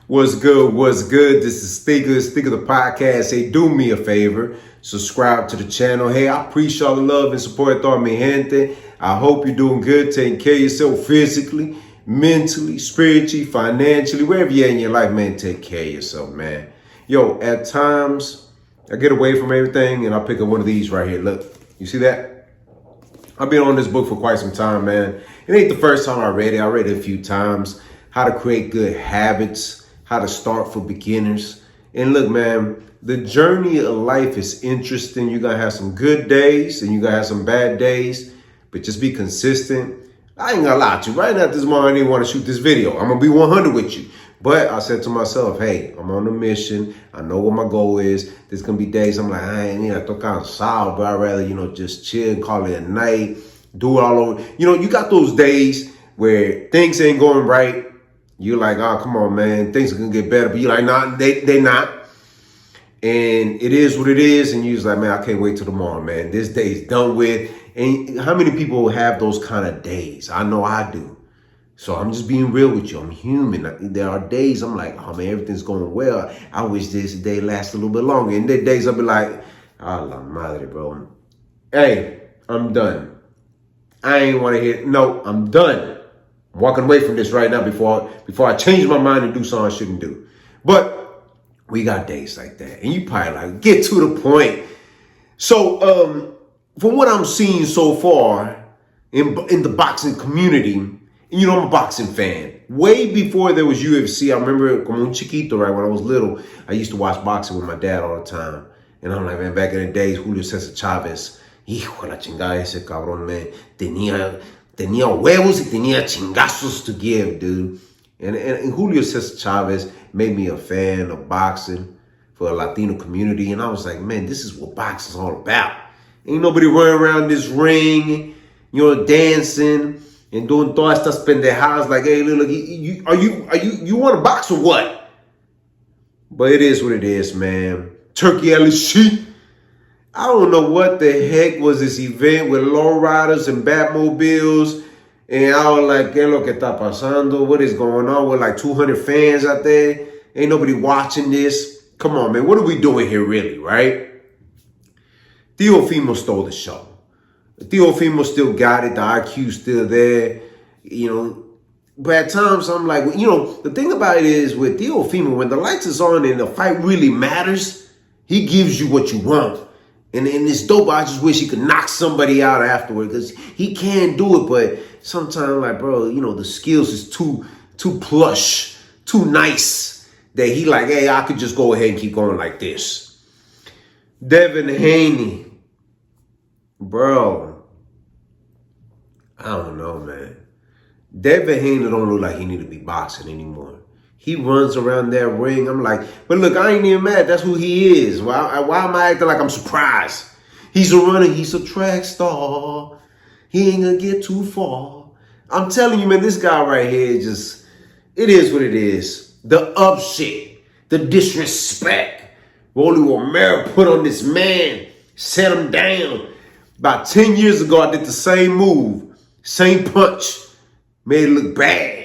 What's good? What's good? This is Stiga the podcast. Hey, do me a favor. Subscribe to the channel. Hey, I appreciate all the love and support, toda mi gente. I hope you're doing good, taking care of yourself physically, mentally, spiritually, financially, wherever you're in your life, man, take care of yourself, man. Yo, at times, I get away from everything and I pick up one of these right here. Look, you see that? I've been on this book for quite some time, man. It ain't the first time I read it. I read it a few times. How to create good habits. How to start for beginners. And look, man, the journey of life is interesting. You're going to have some good days and you're going to have some bad days, but just be consistent. I ain't going to lie to you. Right now at this moment, I didn't want to shoot this video. I'm going to be 100 with you. But I said to myself, hey, I'm on a mission. I know what my goal is. There's going to be days I'm like, I ain't need to talk outside, but I'd rather, just chill, call it a night, do it all over. You got those days where things ain't going right. You're like, oh, come on, man. Things are going to get better. But you're like, nah, they not. And it is what it is. And you're just like, man, I can't wait till tomorrow, man. This day is done with. And how many people have those kind of days? I know I do. So I'm just being real with you. I'm human. There are days I'm like, oh, man, everything's going well. I wish this day lasted a little bit longer. And there are days I'll be like, oh, la madre, bro. Hey, I'm done. I ain't want to hear. No, I'm done. I'm walking away from this right now before I change my mind and do something I shouldn't do. But we got days like that. And you probably like, get to the point. So from what I'm seeing so far in the boxing community, and I'm a boxing fan. Way before there was UFC, I remember como un chiquito, right, when I was little, I used to watch boxing with my dad all the time. And I'm like, man, back in the days, Julio Cesar Chavez, hijo de la chingada, ese cabrón, man, tenía huevos y tenía chingazos to give, dude. And Julio Cesar Chavez made me a fan of boxing for a Latino community. And I was like, man, this is what boxing's all about. Ain't nobody running around this ring, dancing and doing todas estas pendejadas like, hey, look, you want to box or what? But it is what it is, man. Turkey LSC. I don't know what the heck was this event with lowriders and Batmobiles. And I was like, ¿qué lo que está pasando? What is going on? With like 200 fans out there. Ain't nobody watching this. Come on, man. What are we doing here really, right? Teofimo stole the show. Teofimo still got it. The IQ's still there. But at times I'm like, the thing about it is with Teofimo, when the lights is on and the fight really matters, he gives you what you want. And it's dope. I just wish he could knock somebody out afterward because he can do it. But sometimes, like, bro, the skills is too plush, too nice that he like, hey, I could just go ahead and keep going like this. Devin Haney, bro, I don't know, man. Devin Haney don't look like he need to be boxing anymore. He runs around that ring. I'm like, but look, I ain't even mad. That's who he is. Why am I acting like I'm surprised? He's a runner. He's a track star. He ain't going to get too far. I'm telling you, man, this guy right here just, it is what it is. The up shit, the disrespect. Rolly Romero put on this man, set him down. About 10 years ago, I did the same move, same punch, made it look bad.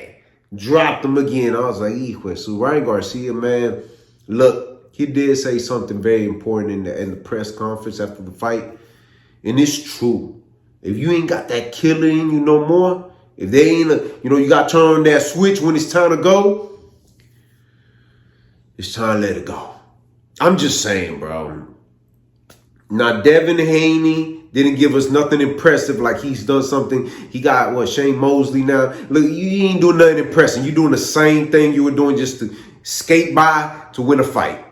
Dropped him again. I was like, so Ryan Garcia, man, look, he did say something very important in the press conference after the fight. And it's true. If you ain't got that killer in you no more, if they ain't, you got to turn that switch when it's time to go, it's time to let it go. I'm just saying, bro. Now, Devin Haney didn't give us nothing impressive like he's done something. He got, Shane Mosley now. Look, you ain't doing nothing impressive. You doing the same thing you were doing just to skate by to win a fight.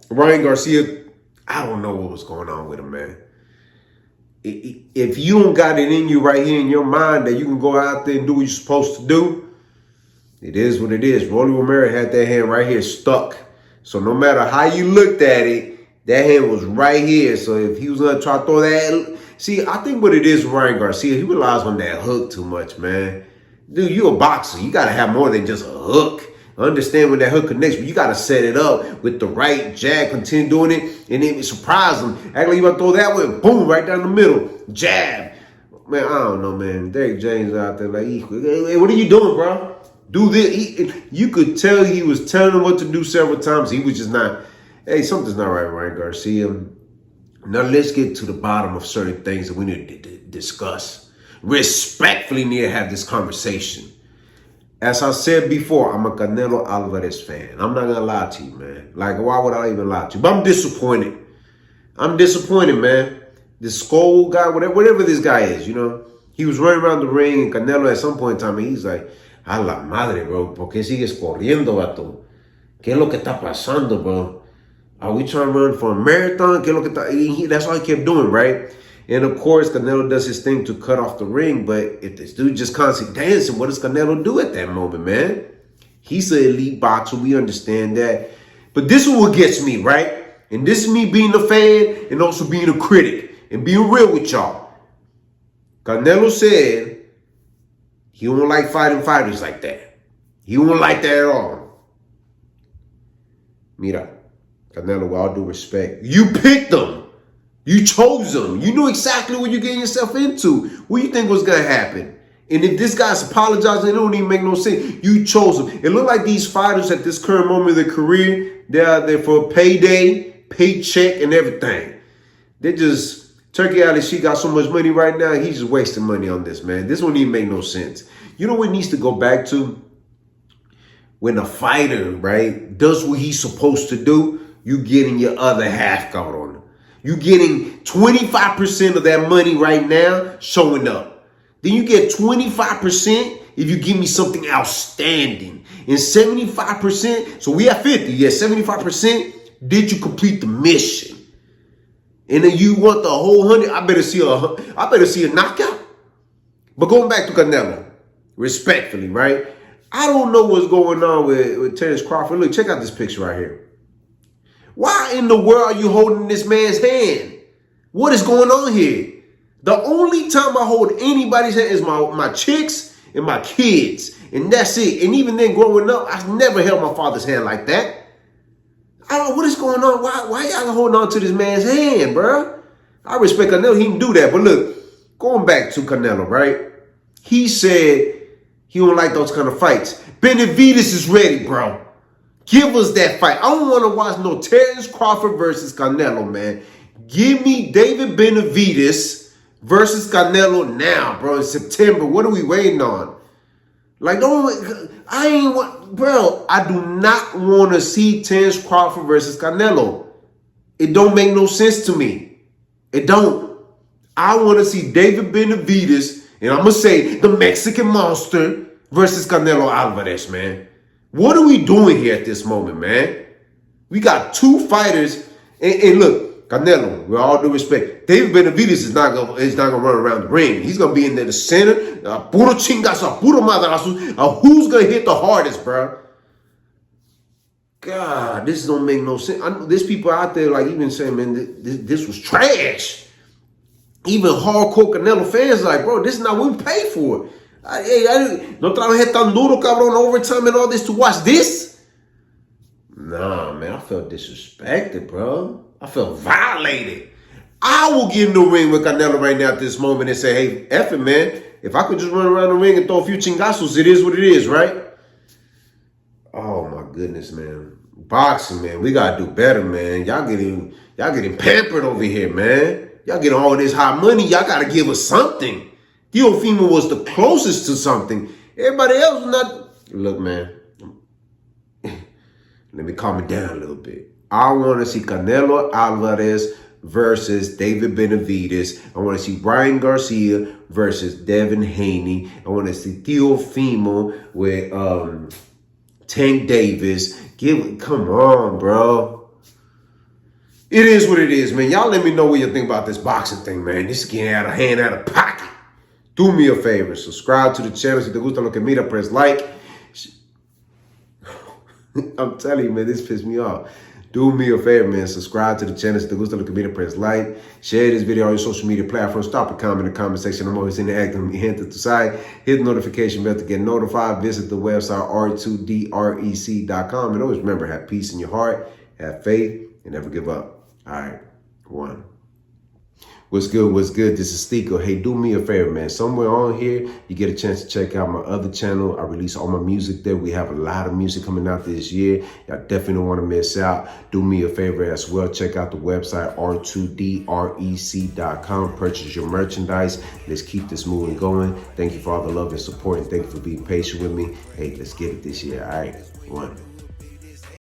Ryan Garcia, I don't know what was going on with him, man. If you don't got it in you right here in your mind that you can go out there and do what you're supposed to do, it is what it is. Rolly Romero had that hand right here stuck. So no matter how you looked at it, that hand was right here. So if he was going to try to throw that, see, I think what it is with Ryan Garcia, he relies on that hook too much, man. Dude, you a boxer. You got to have more than just a hook. I understand when that hook connects, but you got to set it up with the right jab, continue doing it, and then surprise them. Act like you about to throw that way, boom, right down the middle. Jab. Man, I don't know, man. Derrick James out there like, hey, what are you doing, bro? Do this. You could tell he was telling him what to do several times. He was just not, hey, something's not right, Ryan Garcia. Now let's get to the bottom of certain things that we need to discuss. Respectfully need to have this conversation. As I said before, I'm a Canelo Alvarez fan. I'm not going to lie to you, man. Like, why would I even lie to you? But I'm disappointed. I'm disappointed, man. This Skull guy, whatever this guy is, you know. He was running around the ring, and Canelo at some point in time, he's like, a la madre, bro. ¿Por qué sigues corriendo, vato? ¿Qué es lo que está pasando, bro? Are we trying to run for a marathon? ¿Qué es lo que está? That's all he kept doing, right? And of course, Canelo does his thing to cut off the ring. But if this dude just constantly dancing, what does Canelo do at that moment, man? He's an elite boxer. We understand that. But this is what gets me, right? And this is me being a fan and also being a critic and being real with y'all. Canelo said he don't like fighting fighters like that. He don't like that at all. Mira, Canelo, with all due respect, you picked them. You chose them. You knew exactly what you're getting yourself into. What do you think was going to happen? And if this guy's apologizing, it don't even make no sense. You chose them. It looked like these fighters at this current moment of their career, they're out there for a payday, paycheck, and everything. They just, Turkey Ali, got so much money right now, he's just wasting money on this, man. This won't even make no sense. You know what needs to go back to? When a fighter, right, does what he's supposed to do, you getting your other half covered on him. You getting 25% of that money right now showing up. Then you get 25% if you give me something outstanding. And 75%, so we have 50, yeah, 75%, did you complete the mission? And then you want the whole 100, I better see a knockout. But going back to Canelo, respectfully, right? I don't know what's going on with Terence Crawford. Look, check out this picture right here. Why in the world are you holding this man's hand? What is going on here? The only time I hold anybody's hand is my chicks and my kids. And that's it. And even then growing up, I never held my father's hand like that. I don't know what is going on. Why y'all holding on to this man's hand, bro? I respect Canelo. He can do that. But look, going back to Canelo, right? He said he don't like those kind of fights. Benavidez is ready, bro. Give us that fight. I don't want to watch no Terence Crawford versus Canelo, man. Give me David Benavidez versus Canelo now, bro. In September. What are we waiting on? Like, I do not want to see Terence Crawford versus Canelo. It don't make no sense to me. It don't. I want to see David Benavidez, and I'm going to say the Mexican Monster versus Canelo Alvarez, man. What are we doing here at this moment, man? We got two fighters, and look, Canelo, with all due respect, David Benavidez is not gonna run around the ring. He's gonna be in the center, puro chingazo, puro madrazo. Who's gonna hit the hardest, bro? God, this don't make no sense. There's people out there like even saying, man, this was trash. Even hardcore Canelo fans like, bro, this is not what we paid for. No trabajé tan duro, cabrón, overtime and all this to watch this? Nah, man, I felt disrespected, bro. I felt violated. I will get in the ring with Canelo right now at this moment and say, hey, F it, man. If I could just run around the ring and throw a few chingazos, it is what it is, right? Oh, my goodness, man. Boxing, man. We got to do better, man. Y'all getting pampered over here, man. Y'all getting all this hot money. Y'all got to give us something. Teofimo was the closest to something. Everybody else was not. Look, man. Let me calm it down a little bit. I want to see Canelo Alvarez versus David Benavidez. I want to see Ryan Garcia versus Devin Haney. I want to see Teofimo with Tank Davis. Come on, bro. It is what it is, man. Y'all let me know what you think about this boxing thing, man. This is getting out of hand, out of pocket. Do me a favor. Subscribe to the channel. Si te gusta lo que mira, press like. I'm telling you, man, this pissed me off. Do me a favor, man. Subscribe to the channel. Si te gusta lo que mira, press like. Share this video on your social media platforms. Stop a comment in the comment section. I'm always interacting with mi gente to side. Hit the notification bell to get notified. Visit the website r2drec.com. And always remember, have peace in your heart, have faith, and never give up. All right. One. What's good? What's good? This is Stiko. Hey, do me a favor, man. Somewhere on here, you get a chance to check out my other channel. I release all my music there. We have a lot of music coming out this year. Y'all definitely don't want to miss out. Do me a favor as well. Check out the website, r2drec.com. Purchase your merchandise. Let's keep this moving going. Thank you for all the love and support, and thank you for being patient with me. Hey, let's get it this year. All right, one.